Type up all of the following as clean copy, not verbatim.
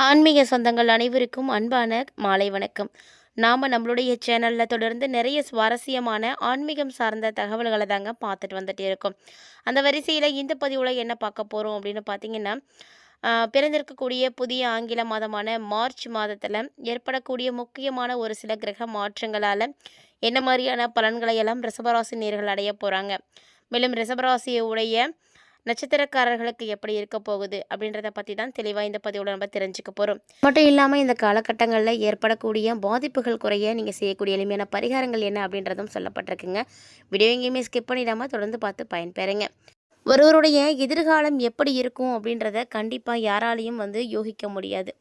ஆன்மீக சொந்தங்கள் அனைவருக்கும் அன்பான மாலை வணக்கம். நாம் நம்மளுடைய சேனலில் தொடர்ந்து நிறைய சுவாரஸ்யமான ஆன்மீகம் சார்ந்த தகவல்களை தாங்க பார்த்துட்டு வந்துட்டே இருக்கோம். அந்த வரிசையில் இந்த பதிவில் என்ன பார்க்க போகிறோம் அப்படின்னு பார்த்தீங்கன்னா, பிறந்திருக்கக்கூடிய புதிய ஆங்கில மாதமான மார்ச் மாதத்தில் ஏற்படக்கூடிய முக்கியமான ஒரு சில கிரக மாற்றங்களால் என்ன மாதிரியான பலன்களை எல்லாம் ரிஷபராசி நேர்கள் அடைய போகிறாங்க, மேலும் ரிஷபராசியை உடைய நட்சத்திரக்காரர்களுக்கு எப்படி இருக்க போகுது அப்படின்றத பற்றி தான் தெளிவாக இந்த பதிவோட நம்ம தெரிஞ்சுக்க போகிறோம். மட்டும் இல்லாமல் இந்த காலகட்டங்களில் ஏற்படக்கூடிய பாதிப்புகள் குறைய நீங்கள் செய்யக்கூடிய எளிமையான பரிகாரங்கள் என்ன அப்படின்றதும் சொல்லப்பட்டிருக்குங்க. வீடியோ எங்கேயுமே ஸ்கிப் பண்ணிடாமல் தொடர்ந்து பார்த்து பயன்பெறுங்க. ஒருவருடைய எதிர்காலம் எப்படி இருக்கும் அப்படின்றத கண்டிப்பாக யாராலையும் யோகிக்க முடியாது.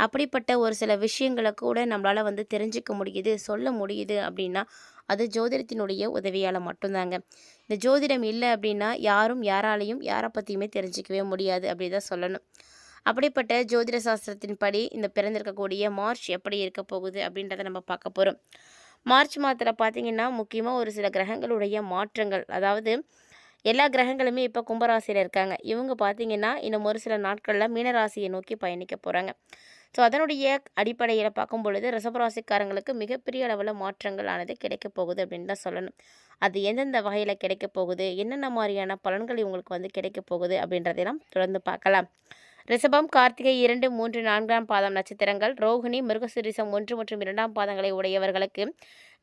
அப்படிப்பட்ட ஒரு சில விஷயங்களை கூட நம்மளால் தெரிஞ்சிக்க முடியுது, சொல்ல முடியுது அப்படின்னா அது ஜோதிடத்தினுடைய உதவியால் மட்டும்தாங்க. இந்த ஜோதிடம் இல்லை அப்படின்னா யாரும் யாராலையும் யாரை பற்றியுமே தெரிஞ்சிக்கவே முடியாது அப்படி தான் சொல்லணும். அப்படிப்பட்ட ஜோதிட சாஸ்திரத்தின்படி இந்த பிறந்திருக்கக்கூடிய மார்ச் எப்படி இருக்க போகுது அப்படின்றத நம்ம பார்க்க போகிறோம். மார்ச் மாதத்தில் பார்த்திங்கன்னா முக்கியமாக ஒரு சில கிரகங்களுடைய மாற்றங்கள், அதாவது எல்லா கிரகங்களுமே இப்போ கும்பராசியில் இருக்காங்க. இவங்க பார்த்திங்கன்னா இன்னும் ஒரு சில நாட்களில் மீனராசியை நோக்கி பயணிக்க போகிறாங்க. ஸோ அதனுடைய அடிப்படையில் பார்க்கும் பொழுது ரிஷபராசிக்காரங்களுக்கு மிகப்பெரிய அளவில் மாற்றங்கள் ஆனது கிடைக்க போகுது அப்படின்னு தான் சொல்லணும். அது எந்தெந்த வகையில் கிடைக்க போகுது, என்னென்ன மாதிரியான பலன்கள் இவங்களுக்கு கிடைக்க போகுது அப்படின்றதெல்லாம் தொடர்ந்து பார்க்கலாம். ரிஷபம், கார்த்திகை 2, 3, 4ஆம் பாதம் நட்சத்திரங்கள், ரோகிணி, மிருகசீரிசம் 1 மற்றும் 2ஆம் பாதங்களை உடையவர்களுக்கு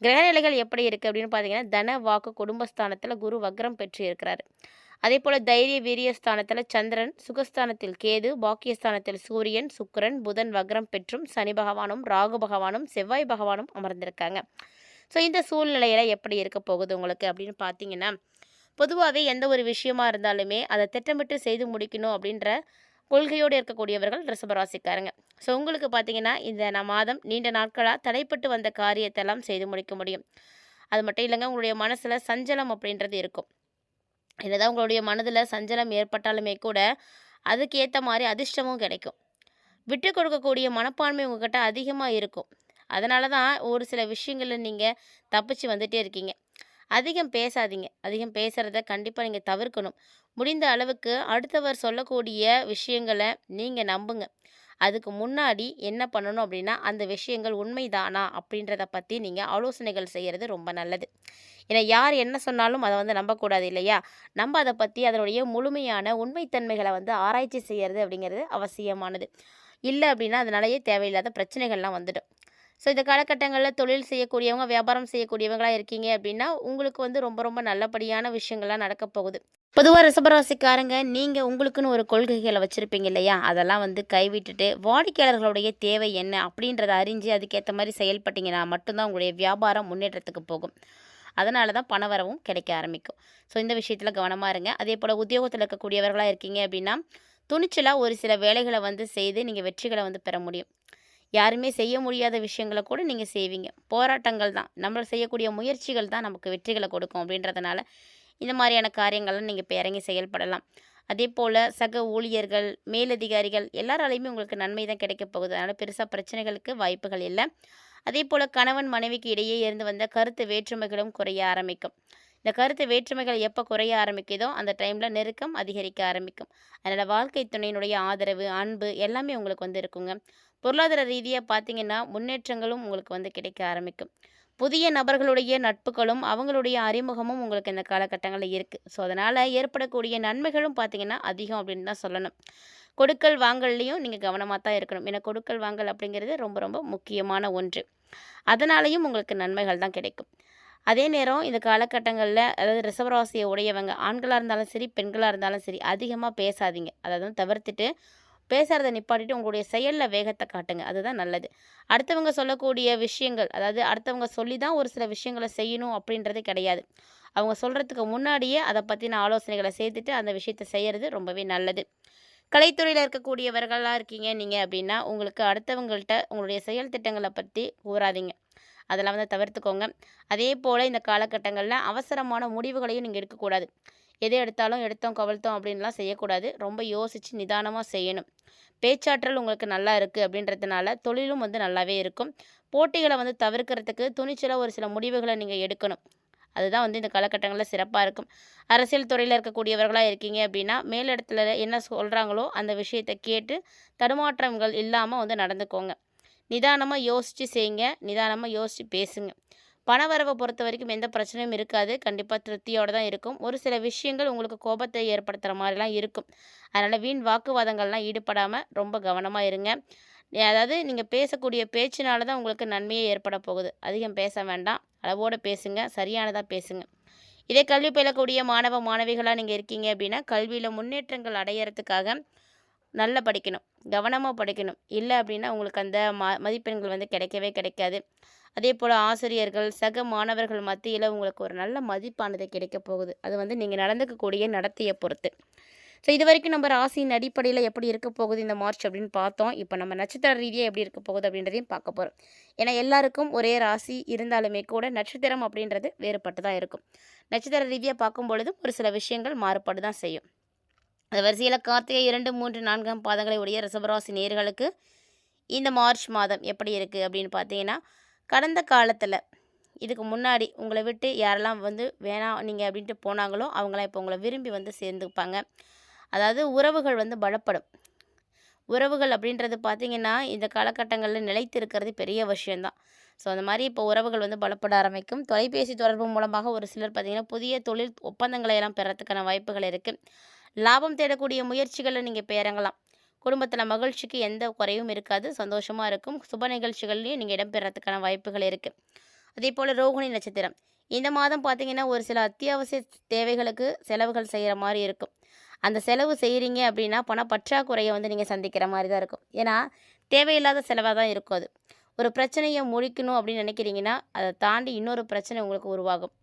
கிரகநிலைகள் எப்படி இருக்குது அப்படின்னு பார்த்தீங்கன்னா, தன வாக்கு குடும்பஸ்தானத்தில் குரு வக்ரம் பெற்று இருக்கிறாரு. அதே போல் தைரிய வீரியஸ்தானத்தில் சந்திரன், சுகஸ்தானத்தில் கேது, பாக்கியஸ்தானத்தில் சூரியன், சுக்கிரன், புதன் வக்ரம் பெற்றும் சனி பகவானும் ராகு பகவானும் செவ்வாய் பகவானும் அமர்ந்திருக்காங்க. ஸோ இந்த சூழ்நிலையில் எப்படி இருக்க போகுது உங்களுக்கு அப்படின்னு பார்த்தீங்கன்னா, பொதுவாகவே எந்த ஒரு விஷயமா இருந்தாலுமே அதை திட்டமிட்டு செய்து முடிக்கணும் அப்படின்ற கொள்கையோடு இருக்கக்கூடியவர்கள் ரிஷபராசிக்காரங்க. ஸோ உங்களுக்கு பார்த்தீங்கன்னா இந்த மாதம் நீண்ட நாட்களாக தடைப்பட்டு வந்த காரியத்தெல்லாம் செய்து முடிக்க முடியும். அது மட்டும் இல்லைங்க, உங்களுடைய மனசில் சஞ்சலம் அப்படின்றது இருக்கும். என்னதான் உங்களுடைய மனதில் சஞ்சலம் ஏற்பட்டாலுமே கூட அதுக்கு ஏற்ற மாதிரி அதிர்ஷ்டமும் கிடைக்கும். விட்டு கொடுக்கக்கூடிய மனப்பான்மை உங்ககிட்ட அதிகமாக இருக்கும். அதனால தான் ஒரு சில விஷயங்களில் நீங்கள் தப்பிச்சு வந்துட்டே இருக்கீங்க. அதிகம் பேசாதீங்க. அதிகம் பேசுகிறத கண்டிப்பாக நீங்கள் தவிர்க்கணும். முடிந்த அளவுக்கு அடுத்தவர் சொல்லக்கூடிய விஷயங்களை நீங்கள் நம்புங்க. அதுக்கு முன்னாடி என்ன பண்ணணும் அப்படின்னா, அந்த விஷயங்கள் உண்மைதானா அப்படின்றத பற்றி நீங்கள் ஆலோசனைகள் செய்கிறது ரொம்ப நல்லது. ஏன்னா யார் என்ன சொன்னாலும் அதை நம்பக்கூடாது இல்லையா? நம்ம அதை பற்றி அதனுடைய முழுமையான உண்மைத்தன்மைகளை ஆராய்ச்சி செய்கிறது அப்படிங்கிறது அவசியமானது. இல்லை அப்படின்னா அதனாலேயே தேவையில்லாத பிரச்சனைகள்லாம் வந்துடும். ஸோ இந்த காலகட்டங்களில் தொழில் செய்யக்கூடியவங்க, வியாபாரம் செய்யக்கூடியவங்களாக இருக்கீங்க அப்படின்னா உங்களுக்கு ரொம்ப ரொம்ப நல்லபடியான விஷயங்கள்லாம் நடக்க போகுது. பொதுவாக ரிஷபராசிக்காரங்க நீங்கள் உங்களுக்குன்னு ஒரு கொள்கைகளை வச்சுருப்பீங்க இல்லையா? அதெல்லாம் கைவிட்டுட்டு வாடிக்கையாளர்களுடைய தேவை என்ன அப்படின்றத அறிஞ்சு அதுக்கேற்ற மாதிரி செயல்பட்டீங்கன்னா மட்டும்தான் உங்களுடைய வியாபாரம் முன்னேற்றத்துக்கு போகும். அதனால தான் பணவரவும் கிடைக்க ஆரம்பிக்கும். ஸோ இந்த விஷயத்தில் கவனமாக இருங்க. அதே போல் உத்தியோகத்தில் இருக்கக்கூடியவர்களாக இருக்கீங்க அப்படின்னா துணிச்சலாக ஒரு சில வேலைகளை செய்து நீங்கள் வெற்றிகளை பெற முடியும். யாருமே செய்ய முடியாத விஷயங்களை கூட நீங்கள் செய்வீங்க. போராட்டங்கள் தான், நம்ம செய்யக்கூடிய முயற்சிகள் தான் நமக்கு வெற்றிகளை கொடுக்கும் அப்படின்றதுனால இந்த மாதிரியான காரியங்கள்லாம் நீங்கள் இப்போ இறங்கி செயல்படலாம். அதே போல் சக ஊழியர்கள், மேலதிகாரிகள் எல்லாராலையுமே உங்களுக்கு நன்மை தான் கிடைக்க போகுது. அதனால் பெருசாக பிரச்சனைகளுக்கு வாய்ப்புகள் இல்லை. அதே போல் கணவன் மனைவிக்கு இடையே இருந்து வந்த கருத்து வேற்றுமைகளும் குறைய ஆரம்பிக்கும். இந்த கருத்து வேற்றுமைகள் எப்போ குறைய ஆரம்பிக்குதோ அந்த டைமில் நெருக்கம் அதிகரிக்க ஆரம்பிக்கும். அதனால் வாழ்க்கை துணையினுடைய ஆதரவு, அன்பு எல்லாமே உங்களுக்கு இருக்குங்க. பொருளாதார ரீதியாக பார்த்தீங்கன்னா முன்னேற்றங்களும் உங்களுக்கு கிடைக்க ஆரம்பிக்கும். புதிய நபர்களுடைய நட்புகளும் அவங்களுடைய அறிமுகமும் உங்களுக்கு இந்த காலகட்டங்களில் இருக்குது. ஸோ அதனால் ஏற்படக்கூடிய நன்மைகளும் பார்த்திங்கன்னா அதிகம் அப்படின்னு தான் சொல்லணும். கொடுக்கல் வாங்கல்லையும் நீங்கள் கவனமாக தான் இருக்கணும். ஏன்னா கொடுக்கல் வாங்கல் அப்படிங்கிறது ரொம்ப ரொம்ப முக்கியமான ஒன்று. அதனாலையும் உங்களுக்கு நன்மைகள் தான் கிடைக்கும். அதே நேரம் இந்த காலகட்டங்களில் அதாவது ரிஷபராசியை உடையவங்க ஆண்களாக இருந்தாலும் சரி, பெண்களாக இருந்தாலும் சரி அதிகமாக பேசாதீங்க. அதாவது தவிர்த்துட்டு பேசுகிறத நிப்பாட்டிட்டு உங்களுடைய செயலில் வேகத்தை காட்டுங்க. அதுதான் நல்லது. அடுத்தவங்க சொல்லக்கூடிய விஷயங்கள், அதாவது அடுத்தவங்க சொல்லி தான் ஒரு சில விஷயங்களை செய்யணும் அப்படின்றது கிடையாது. அவங்க சொல்கிறதுக்கு முன்னாடியே அதை பற்றின ஆலோசனைகளை செய்துட்டு அந்த விஷயத்தை செய்கிறது ரொம்பவே நல்லது. கலைத்துறையில் இருக்கக்கூடியவர்களாக இருக்கீங்க நீங்கள் அப்படின்னா உங்களுக்கு அடுத்தவங்கள்ட்ட உங்களுடைய செயல் திட்டங்களை பற்றி கூறாதீங்க. அதெல்லாம் தவிர்த்துக்கோங்க. அதே போல் இந்த காலகட்டங்களில் அவசரமான முடிவுகளையும் நீங்கள் எடுக்கக்கூடாது. எதை எடுத்தாலும் எடுத்தோம் கவிழ்த்தோம் அப்படின்லாம் செய்யக்கூடாது. ரொம்ப யோசித்து நிதானமாக செய்யணும். பேச்சாற்றல் உங்களுக்கு நல்லா இருக்குது அப்படின்றதுனால தொழிலும் நல்லாவே இருக்கும். போட்டிகளை தவிர்க்கிறதுக்கு துணிச்சலாக ஒரு சில முடிவுகளை நீங்கள் எடுக்கணும். அதுதான் வந்து இந்த காலகட்டங்களில் சிறப்பாக இருக்கும். அரசியல் துறையில் இருக்கக்கூடியவர்களாக இருக்கீங்க அப்படின்னா, மேலிடத்துல என்ன சொல்கிறாங்களோ அந்த விஷயத்தை கேட்டு தடுமாற்றங்கள் இல்லாமல் வந்து நடந்துக்கோங்க. நிதானமாக யோசித்து செய்யுங்க, நிதானமாக யோசித்து பேசுங்க. பணவரவை பொறுத்த வரைக்கும் எந்த பிரச்சனையும் இருக்காது. கண்டிப்பாக திருப்தியோடு தான் இருக்கும். ஒரு சில விஷயங்கள் உங்களுக்கு கோபத்தை ஏற்படுத்துகிற மாதிரிலாம் இருக்கும். அதனால் வீண் வாக்குவாதங்கள்லாம் ஈடுபடாமல் ரொம்ப கவனமாக இருங்க. அதாவது நீங்கள் பேசக்கூடிய பேச்சினால தான் உங்களுக்கு நன்மையே ஏற்பட போகுது. அதிகம் பேச வேண்டாம். அளவோடு பேசுங்க. சரியானதாக பேசுங்க. இதே கல்வி பயிலக்கூடிய மாணவ மாணவிகளாக நீங்கள் இருக்கீங்க அப்படின்னா, கல்வியில் முன்னேற்றங்கள் அடையிறதுக்காக நல்லா படிக்கணும். கவனமாக படிக்கணும். இல்லை அப்படின்னா உங்களுக்கு அந்த மதிப்பெண்கள் வந்து கிடைக்கவே கிடைக்காது. அதேபோல் ஆசிரியர்கள், சக மாணவர்கள் மத்தியில் உங்களுக்கு ஒரு நல்ல மதிப்பானது கிடைக்க போகுது. அது வந்து நீங்கள் நடந்துக்கக்கூடிய நடத்தையை பொறுத்து. ஸோ இதுவரைக்கும் நம்ம ராசியின் அடிப்படையில் எப்படி இருக்க போகுது இந்த மார்ச் அப்படின்னு பார்த்தோம். இப்போ நம்ம நட்சத்திர ரீதியாக எப்படி இருக்க போகுது அப்படின்றதையும் பார்க்க போகிறோம். ஏன்னா எல்லாருக்கும் ஒரே ராசி இருந்தாலுமே கூட நட்சத்திரம் அப்படின்றது வேறுபட்டு தான் இருக்கும். நட்சத்திர ரீதியாக பார்க்கும் பொழுதும் ஒரு சில விஷயங்கள் மாறுபட்டு தான் செய்யும். அந்த வரிசையில் கார்த்திகை 2, 3, 4ஆம் பாதங்களை உடைய ரிஷபராசி நேயர்களுக்கு இந்த மார்ச் மாதம் எப்படி இருக்குது அப்படின்னு பார்த்தீங்கன்னா, கடந்த காலத்தில் இதுக்கு முன்னாடி உங்களை விட்டு யாரெல்லாம் வந்து வேணாம் நீங்கள் அப்படின்ட்டு போனாங்களோ அவங்களாம் இப்போ உங்களை விரும்பி வந்து சேர்ந்துப்பாங்க. அதாவது உறவுகள் வந்து பலப்படும். உறவுகள் அப்படின்றது பார்த்திங்கன்னா இந்த காலகட்டங்களில் நிலைத்து இருக்கிறது பெரிய விஷயந்தான். ஸோ அந்த மாதிரி இப்போ உறவுகள் வந்து பலப்பட ஆரம்பிக்கும். தொலைபேசி தொடர்பு மூலமாக ஒரு சிலர் பார்த்திங்கன்னா புதிய தொழில் ஒப்பந்தங்களை எல்லாம் பெறத்துக்கான வாய்ப்புகள் இருக்குது. லாபம் தேடக்கூடிய முயற்சிகளில் நீங்கள் இப்போ இறங்கலாம். குடும்பத்தில் மகிழ்ச்சிக்கு எந்த குறையும் இருக்காது. சந்தோஷமாக இருக்கும். சுப நிகழ்ச்சிகள்லையும் நீங்கள் இடம்பெறத்துக்கான வாய்ப்புகள் இருக்குது. அதே போல் ரோகிணி நட்சத்திரம் இந்த மாதம் பார்த்திங்கன்னா ஒரு சில அத்தியாவசிய தேவைகளுக்கு செலவுகள் செய்கிற மாதிரி இருக்கும். அந்த செலவு செய்கிறீங்க அப்படின்னா பணப்பற்றாக்குறையை வந்து நீங்கள் சந்திக்கிற மாதிரி தான் இருக்கும். ஏன்னா தேவையில்லாத செலவாக தான் இருக்கும். அது ஒரு பிரச்சனையை முடிக்கணும் அப்படின்னு நினைக்கிறீங்கன்னா அதை தாண்டி இன்னொரு பிரச்சனை உங்களுக்கு உருவாகும்.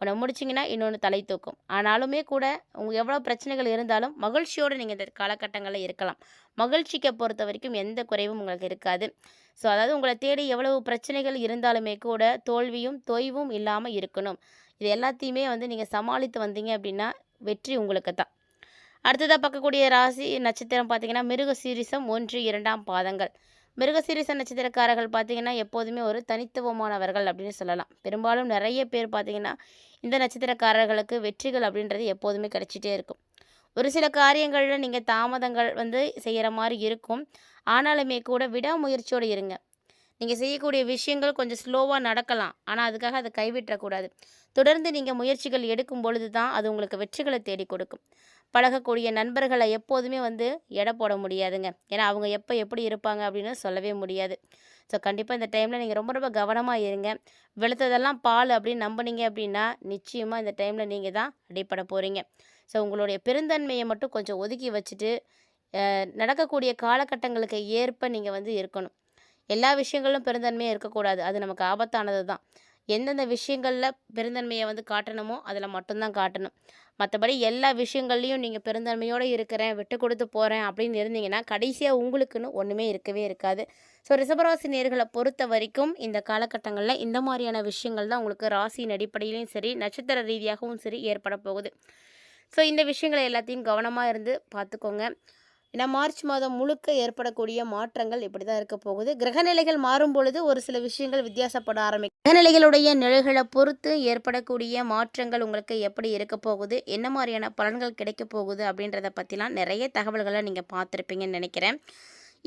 ஒன்று முடிச்சிங்கன்னா இன்னொன்று தலை தூக்கும். ஆனாலுமே கூட உங்களுக்கு எவ்வளோ பிரச்சனைகள் இருந்தாலும் மகிழ்ச்சியோடு நீங்கள் இந்த காலகட்டங்களில் இருக்கலாம். மகிழ்ச்சிக்கை பொறுத்த வரைக்கும் எந்த குறைவும் உங்களுக்கு இருக்காது. ஸோ அதாவது உங்களை தேடி எவ்வளவு பிரச்சனைகள் இருந்தாலுமே கூட தோல்வியும் தொய்வும் இல்லாமல் இருக்கணும். இது எல்லாத்தையுமே வந்து நீங்கள் சமாளித்து வந்தீங்க அப்படின்னா வெற்றி உங்களுக்கு தான். அடுத்ததாக பார்க்கக்கூடிய ராசி நட்சத்திரம் பார்த்திங்கன்னா மிருகசீரிசம் 1, 2ஆம் பாதங்கள். மிருகசீரிச நட்சத்திரக்காரர்கள் பார்த்திங்கன்னா எப்போதுமே ஒரு தனித்துவமானவர்கள் அப்படின்னு சொல்லலாம். பெரும்பாலும் நிறைய பேர் பார்த்திங்கன்னா இந்த நட்சத்திரக்காரர்களுக்கு வெற்றிகள் அப்படின்றது எப்போதுமே கிடைச்சிட்டே இருக்கும். ஒரு சில காரியங்களில் நீங்கள் தாமதங்கள் வந்து செய்கிற மாதிரி இருக்கும். ஆனாலுமே கூட விடாமுயற்சியோடு இருங்க. நீங்கள் செய்யக்கூடிய விஷயங்கள் கொஞ்சம் ஸ்லோவாக நடக்கலாம். ஆனால் அதுக்காக அதை கைவிட்டக்கூடாது. தொடர்ந்து நீங்கள் முயற்சிகள் எடுக்கும் பொழுது தான் அது உங்களுக்கு வெற்றிகளை தேடி கொடுக்கும். பழகக்கூடிய நண்பர்களை எப்போதுமே வந்து எடை போட முடியாதுங்க. ஏன்னா அவங்க எப்போ எப்படி இருப்பாங்க அப்படின்னு சொல்லவே முடியாது. ஸோ கண்டிப்பாக இந்த டைமில் நீங்கள் ரொம்ப ரொம்ப கவனமாக இருங்க. வெளுத்ததெல்லாம் பால் அப்படின்னு நம்பினீங்க அப்படின்னா நிச்சயமாக இந்த டைமில் நீங்கள் தான் அடிப்பட போகிறீங்க. ஸோ உங்களுடைய பெருந்தன்மையை மட்டும் கொஞ்சம் ஒதுக்கி வச்சுட்டு நடக்கக்கூடிய காலகட்டங்களுக்கு ஏற்ப நீங்கள் வந்து இருக்கணும். எல்லா விஷயங்களும் பெருந்தன்மையாக இருக்கக்கூடாது. அது நமக்கு ஆபத்தானது தான். எந்தெந்த விஷயங்களில் பெருந்தன்மையை வந்து காட்டணுமோ அதில் மட்டும்தான் காட்டணும். மற்றபடி எல்லா விஷயங்கள்லையும் நீங்கள் பெருந்தன்மையோடு இருக்கிறேன், விட்டு கொடுத்து போகிறேன் அப்படின்னு இருந்தீங்கன்னா கடைசியாக உங்களுக்குன்னு ஒன்றுமே இருக்கவே இருக்காது. ஸோ ரிஷபராசி நேர்களை பொறுத்த வரைக்கும் இந்த காலகட்டங்களில் இந்த மாதிரியான விஷயங்கள் தான் உங்களுக்கு ராசியின் அடிப்படையிலையும் சரி நட்சத்திர ரீதியாகவும் சரி ஏற்பட போகுது. ஸோ இந்த விஷயங்களை எல்லாத்தையும் கவனமாக இருந்து பார்த்துக்கோங்க. ஏன்னா மார்ச் மாதம் முழுக்க ஏற்படக்கூடிய மாற்றங்கள் இப்படி தான் இருக்க போகுது. கிரகநிலைகள் மாறும் பொழுது ஒரு சில விஷயங்கள் வித்தியாசப்பட ஆரம்பிக்கும். கிரகநிலைகளுடைய நிலைகளை பொறுத்து ஏற்படக்கூடிய மாற்றங்கள் உங்களுக்கு எப்படி இருக்க போகுது, என்ன மாதிரியான பலன்கள் கிடைக்க போகுது அப்படின்றத பற்றிலாம் நிறைய தகவல்களை நீங்கள் பார்த்துருப்பீங்கன்னு நினைக்கிறேன்.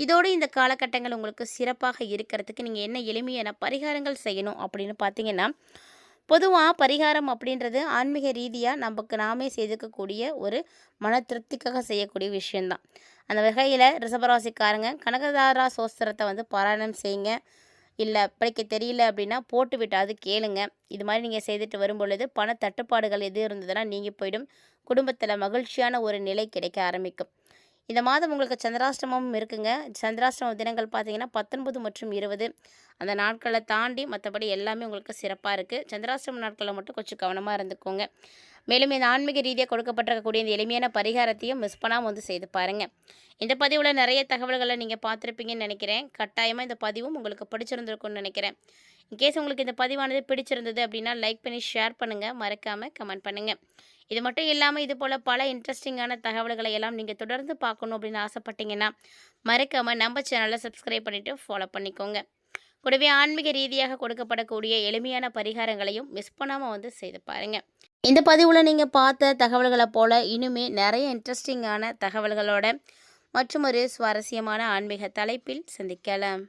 இதோடு இந்த காலகட்டங்கள் உங்களுக்கு சிறப்பாக இருக்கிறதுக்கு நீங்கள் என்ன எளிமையான பரிகாரங்கள் செய்யணும் அப்படின்னு பார்த்தீங்கன்னா, பொதுவாக பரிகாரம் அப்படின்றது ஆன்மீக ரீதியாக நமக்கு நாமே செய்துக்கக்கூடிய ஒரு மன திருப்திக்காக செய்யக்கூடிய விஷயந்தான். அந்த வகையில் ரிஷபராசிக்காரங்க கனகதாரா சோஸ்திரத்தை வந்து பாராயணம் செய்யுங்க. இல்லை படிக்க தெரியல அப்படின்னா போட்டு விட்டாது கேளுங்க. இது மாதிரி நீங்கள் செய்துட்டு வரும் பொழுது பண தட்டுப்பாடுகள் எது இருந்ததுன்னா நீங்கி போயிடும். குடும்பத்தில் மகிழ்ச்சியான ஒரு நிலை கிடைக்க ஆரம்பிக்கும். இந்த மாதம் உங்களுக்கு சந்திராஷ்டமமும் இருக்குங்க. சந்திராஷ்டம தினங்கள் பார்த்தீங்கன்னா 19 மற்றும் 20 அந்த நாட்களை தாண்டி மற்றபடி எல்லாமே உங்களுக்கு சிறப்பாக இருக்குது. சந்திராஷ்டம நாட்களில் மட்டும் கொஞ்சம் கவனமாக இருந்துக்கோங்க. மேலும் இந்த ஆன்மீக ரீதியாக கொடுக்கப்பட்டிருக்கக்கூடிய இந்த எளிமையான பரிகாரத்தையும் மிஸ் பண்ணாமல் வந்து செய்து பாருங்கள். இந்த பதிவில் நிறைய தகவல்களை நீங்கள் பார்த்துருப்பீங்கன்னு நினைக்கிறேன். கட்டாயமாக இந்த பதிவும் உங்களுக்கு பிடிச்சிருந்துருக்குன்னு நினைக்கிறேன். இன்கேஸ் உங்களுக்கு இந்த பதிவானது பிடிச்சிருந்தது அப்படின்னா லைக் பண்ணி ஷேர் பண்ணுங்கள். மறக்காமல் கமெண்ட் பண்ணுங்கள். இது மட்டும் இல்லாமல் இது போல் பல இன்ட்ரெஸ்டிங்கான தகவல்களை எல்லாம் நீங்கள் தொடர்ந்து பார்க்கணும் அப்படின்னு ஆசைப்பட்டீங்கன்னா மறக்காமல் நம்ம சேனலை சப்ஸ்கிரைப் பண்ணிவிட்டு ஃபாலோ பண்ணிக்கோங்க. கூடவே ஆன்மீக ரீதியாக கொடுக்கப்படக்கூடிய எளிமையான பரிகாரங்களையும் மிஸ் பண்ணாமல் வந்து செய்து பாருங்கள். இந்த பதிவில் நீங்கள் பார்த்த தகவல்களை போல் இனிமே நிறைய இன்ட்ரெஸ்டிங்கான தகவல்களோட மற்றும் ஒரு சுவாரஸ்யமான ஆன்மீக தலைப்பில் சந்திக்கலாம்.